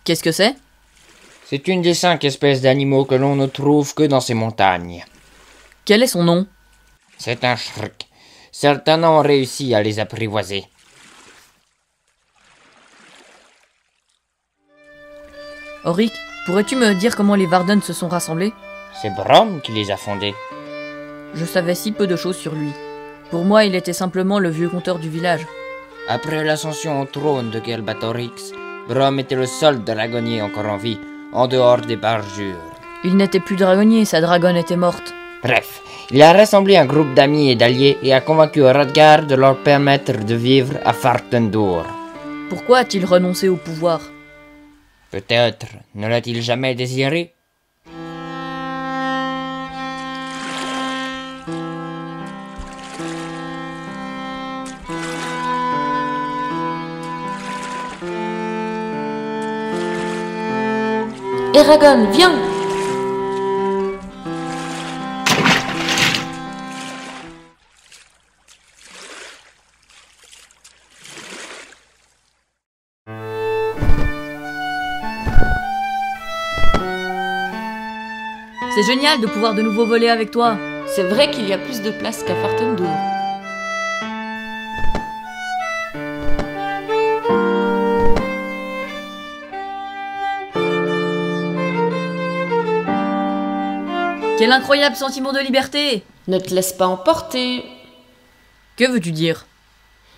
Qu'est-ce que c'est? C'est une des 5 espèces d'animaux que l'on ne trouve que dans ces montagnes. Quel est son nom? C'est un shrek. Certains ont réussi à les apprivoiser. Auric, pourrais-tu me dire comment les Varden se sont rassemblés? C'est Brom qui les a fondés. Je savais si peu de choses sur lui. Pour moi, il était simplement le vieux conteur du village. Après l'ascension au trône de Galbatorix, Brom était le seul dragonnier encore en vie, en dehors des parjures. Il n'était plus dragonnier, sa dragonne était morte. Bref, il a rassemblé un groupe d'amis et d'alliés et a convaincu Hrothgar de leur permettre de vivre à Fartendur. Pourquoi a-t-il renoncé au pouvoir? Peut-être ne l'a-t-il jamais désiré? Eragon, viens! C'est génial de pouvoir de nouveau voler avec toi. C'est vrai qu'il y a plus de place qu'à Fartendur. Quel incroyable sentiment de liberté! Ne te laisse pas emporter. Que veux-tu dire?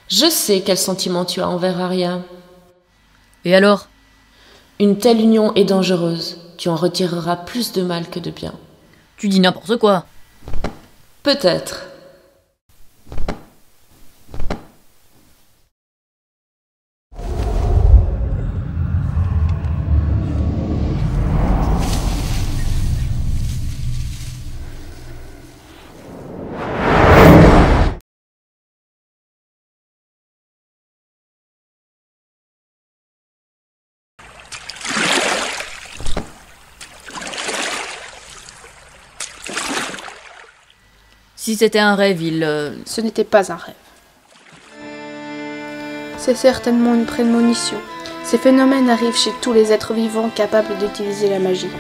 Je sais quel sentiment tu as envers Arya. Et alors? Une telle union est dangereuse. Tu en retireras plus de mal que de bien. Tu dis n'importe quoi. Peut-être. Si c'était un rêve, Ce n'était pas un rêve. C'est certainement une prémonition. Ces phénomènes arrivent chez tous les êtres vivants capables d'utiliser la magie.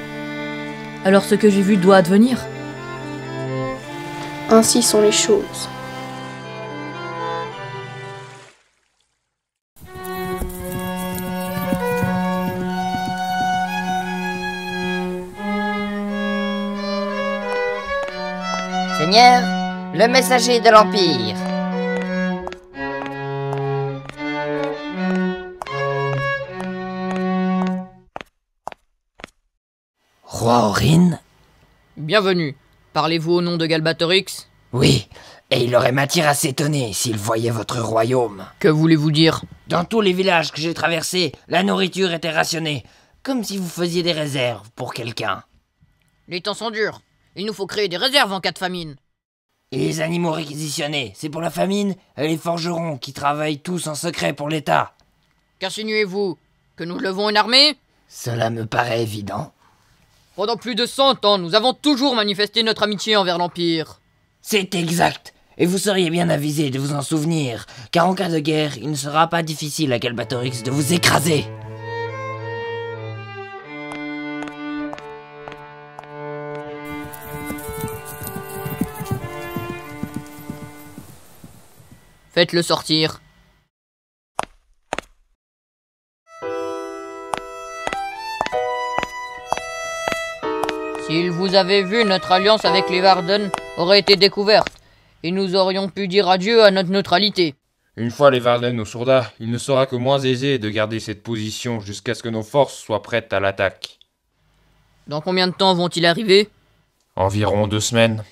Alors ce que j'ai vu doit advenir? Ainsi sont les choses. Seigneur, le messager de l'Empire. Roi Orin? Bienvenue. Parlez-vous au nom de Galbatorix? Oui, et il aurait matière à s'étonner s'il voyait votre royaume. Que voulez-vous dire? Dans tous les villages que j'ai traversés, la nourriture était rationnée, comme si vous faisiez des réserves pour quelqu'un. Les temps sont durs. Il nous faut créer des réserves en cas de famine. Et les animaux réquisitionnés, c'est pour la famine, et les forgerons qui travaillent tous en secret pour l'État. Qu'insinuez-vous? Que nous levons une armée? Cela me paraît évident. Pendant plus de 100 ans, nous avons toujours manifesté notre amitié envers l'Empire. C'est exact. Et vous seriez bien avisé de vous en souvenir, car en cas de guerre, il ne sera pas difficile à Galbatorix de vous écraser. Faites-le sortir. S'il vous avait vu, notre alliance avec les Varden aurait été découverte, et nous aurions pu dire adieu à notre neutralité. Une fois les Varden au Sourda, il ne sera que moins aisé de garder cette position jusqu'à ce que nos forces soient prêtes à l'attaque. Dans combien de temps vont-ils arriver? Environ 2 semaines.